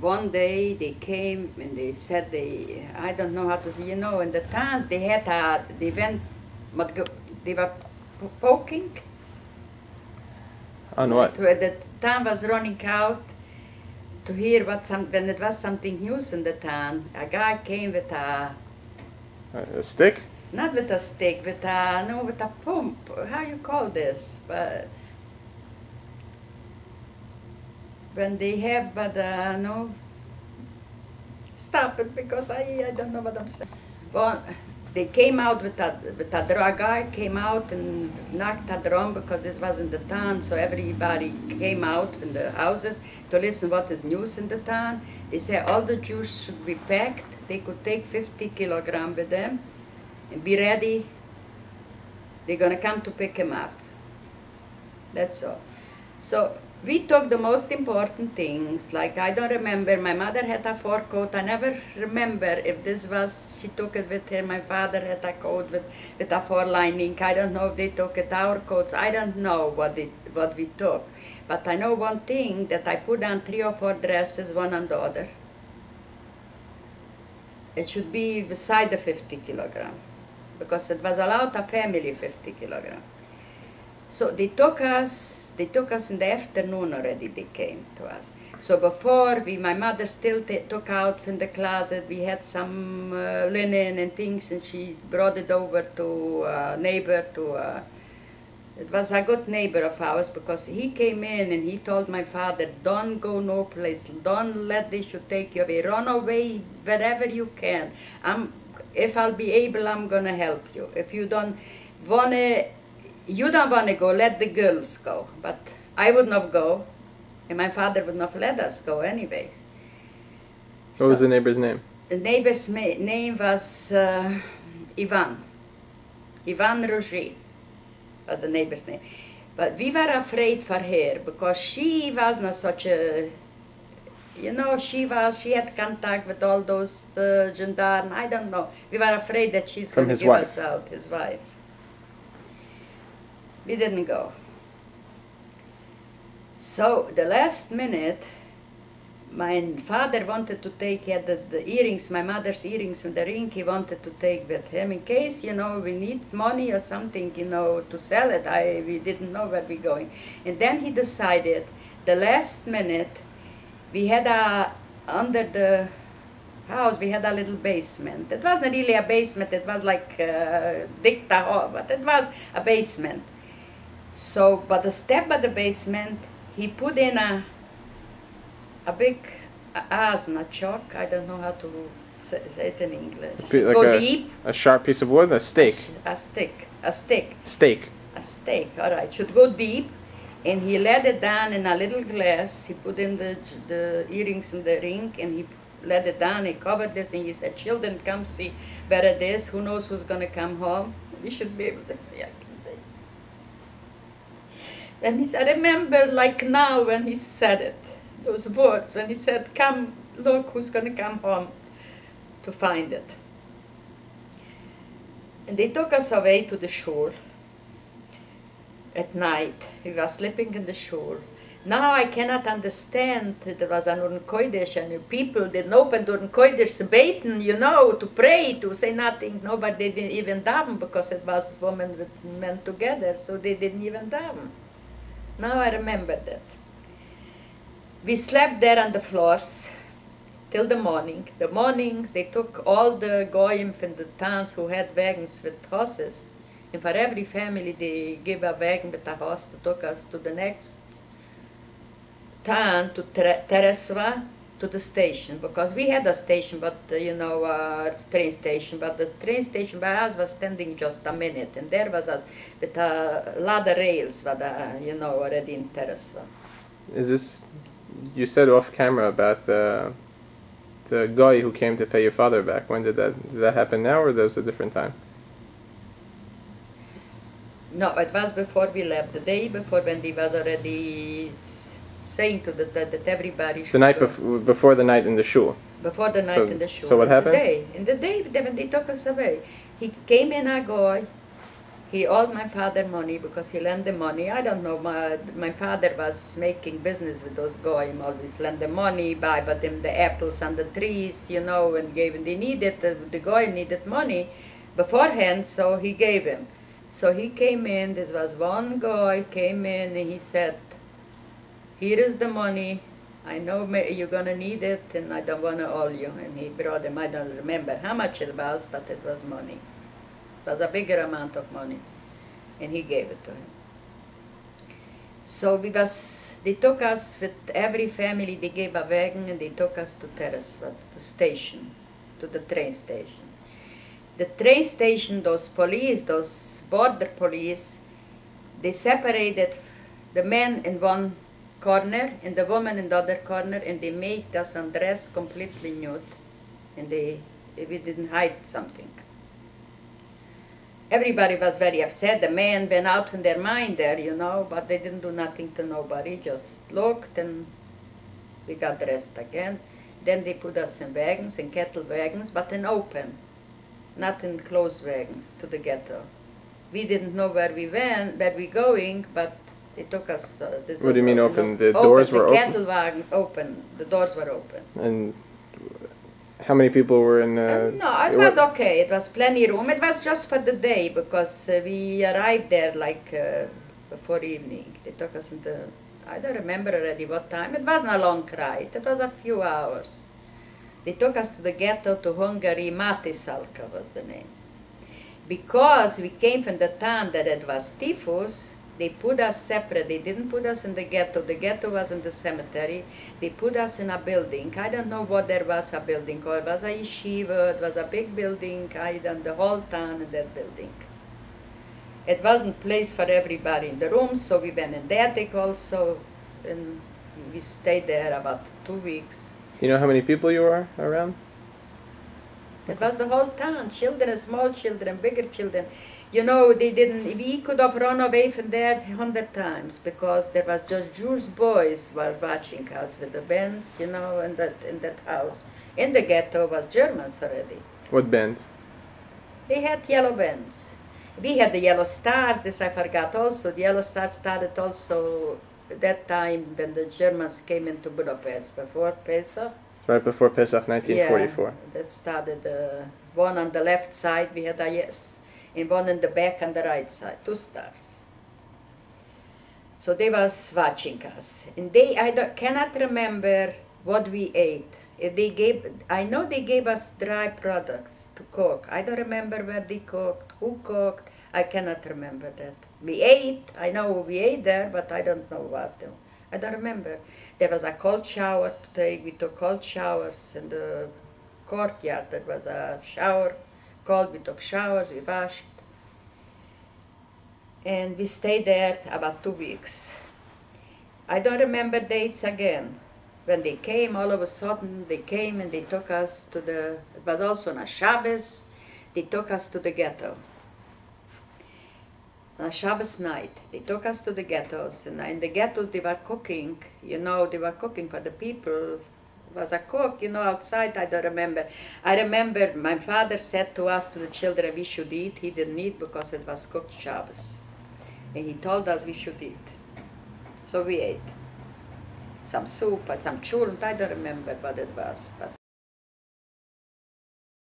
one day they came and they said I don't know how to say, in the towns they had they went, they were poking. On what? The town was running out to hear when it was something news in the town. A guy came with a stick? Not with a stick, with a pump. How you call this? But when they have, no. Stop it, because I don't know what I'm saying. Well, they came out with a drug guy came out and knocked a drum, because this was in the town, so everybody came out from the houses to listen what is news in the town. They said all the Jews should be packed. They could take 50 kilograms with them and be ready. They're gonna come to pick him up. That's all. So we took the most important things, like I don't remember, my mother had a fur coat, I never remember if this was, she took it with her, my father had a coat with a fur lining, I don't know if they took it, our coats, I don't know what we took. But I know one thing, that I put on 3 or 4 dresses, one on the other. It should be beside the 50 kilogram, because it was allowed a family 50 kilogram. So they took us in the afternoon already, they came to us. So before, my mother still took out from the closet, we had some linen and things, and she brought it over to a neighbor, it was a good neighbor of ours, because he came in and he told my father, don't go no place, don't let this should take you away, run away wherever you can. If I'll be able, I'm gonna help you. If you don't wanna go, let the girls go. But I would not go, and my father would not let us go anyway. What was the neighbor's name? The neighbor's name was Ivan. Ivan Roger was the neighbor's name. But we were afraid for her, because she was not such a, she had contact with all those gendarmes, I don't know. We were afraid that she's going to give us out, his wife. We didn't go. So the last minute, my father wanted to take, he had the earrings, my mother's earrings from the ring, he wanted to take with him in case, we need money or something, to sell it. We didn't know where we're going. And then he decided, the last minute, we had under the house, we had a little basement. It wasn't really a basement, it was like dicta hall, but it was a basement. So, but the step of the basement, he put in a big asna chalk. I don't know how to say it in English. Like go deep. A sharp piece of wood, a stake. A stick. A stick. Stake. A stake. All right. Should go deep, and he let it down in a little glass. He put in the earrings in the ring, and he let it down. He covered this, and he said, "Children, come see where it is. Who knows who's gonna come home? We should be able to." Yeah. And I remember like now when he said it, those words, when he said, come, look who's going to come home to find it. And they took us away to the shul at night. We were sleeping in the shul. Now I cannot understand, there was an Urn Kodesh, and people didn't open the Urn Kodesh beten, to pray, to say nothing. Nobody didn't even daven, because it was women with men together, so they didn't even daven. Now I remember that. We slept there on the floors till the morning. The mornings, they took all the goyim from the towns who had wagons with horses. And for every family, they gave a wagon with a horse to take us to the next town, to Teresva, to the station. Because we had a station, but, train station. But the train station by us was standing just a minute. And there was us with a lot of rails, already in Teresva. Is this, you said off camera about the guy who came to pay your father back. When did that happen now, or that was a different time? No, it was before we left. The day before, when he was already saying to that everybody should the night go. Before the night in the shul. Before the night in the shul. So what happened? In the day when they took us away, he came in a guy He owed my father money because he lent the money. I don't know, my father was making business with those goyim, always lend the money, buy but them the apples on the trees, you know, and gave him. They needed, the goyim needed money beforehand, so he gave him. So he came in, this was one guy, came in and he said, here is the money, I know you're gonna need it and I don't wanna owe you. And he brought him, I don't remember how much it was, but it was money. It was a bigger amount of money, and he gave it to him. So they took us with every family, they gave a wagon, and they took us to Terrace, to the station, to the train station. The train station, those police, those border police, they separated the men in one corner and the woman in the other corner, and they made us undress completely nude, and we didn't hide something. Everybody was very upset. The men went out in their mind there, you know, but they didn't do nothing to nobody, just looked, and we got dressed again. Then they put us in wagons, in cattle wagons, but in open, not in closed wagons, to the ghetto. We didn't know where we went, where we going, but they took us. What do you mean open? The doors were open? The cattle wagons open. The doors were open. And how many people were in? No, it was okay. It was plenty room. It was just for the day because we arrived there like before evening. They took us into, I don't remember already what time. It wasn't a long ride. It was a few hours. They took us to the ghetto, to Hungary. Mátészalka was the name. Because we came from the town that it was typhus, they put us separate. They didn't put us in the ghetto. The ghetto was in the cemetery. They put us in a building. I don't know what there was a building called. It was a yeshiva. It was a big building. I don't the whole town in that building. It wasn't place for everybody in the rooms, so we went in the attic also, and we stayed there about 2 weeks. Do you know how many people you were around? It was the whole town, children, small children, bigger children. You know, we could have run away from there 100 times because there was just Jewish boys were watching us with the bands, you know, in that house. In the ghetto was Germans already. What bands? They had yellow bands. We had the Yellow Stars, this I forgot also. The Yellow Stars started also at that time when the Germans came into Budapest, before Pesach. Right before Pesach, 1944. Yeah, that started, one on the left side we had a yes, and one in the back on the right side, 2 stars. So they was watching us. And cannot remember what we ate. I know they gave us dry products to cook. I don't remember where they cooked, who cooked. I cannot remember that. We ate, I know we ate there, but I don't know what. I don't remember. There was a cold shower to take. We took cold showers in the courtyard. There was a shower, cold. We took showers, we washed. And we stayed there about 2 weeks. I don't remember dates again. When they came, all of a sudden, they came and they took us to it was also on a Shabbos, they took us to the ghetto. On a Shabbos night, they took us to the ghettos, and in the ghettos they were cooking, you know, they were cooking for the people. It was a cook, you know, outside, I don't remember. I remember my father said to us, to the children, we should eat. He didn't eat because it was cooked Shabbos. And he told us we should eat. So we ate. Some soup, some churnt, I don't remember what it was, but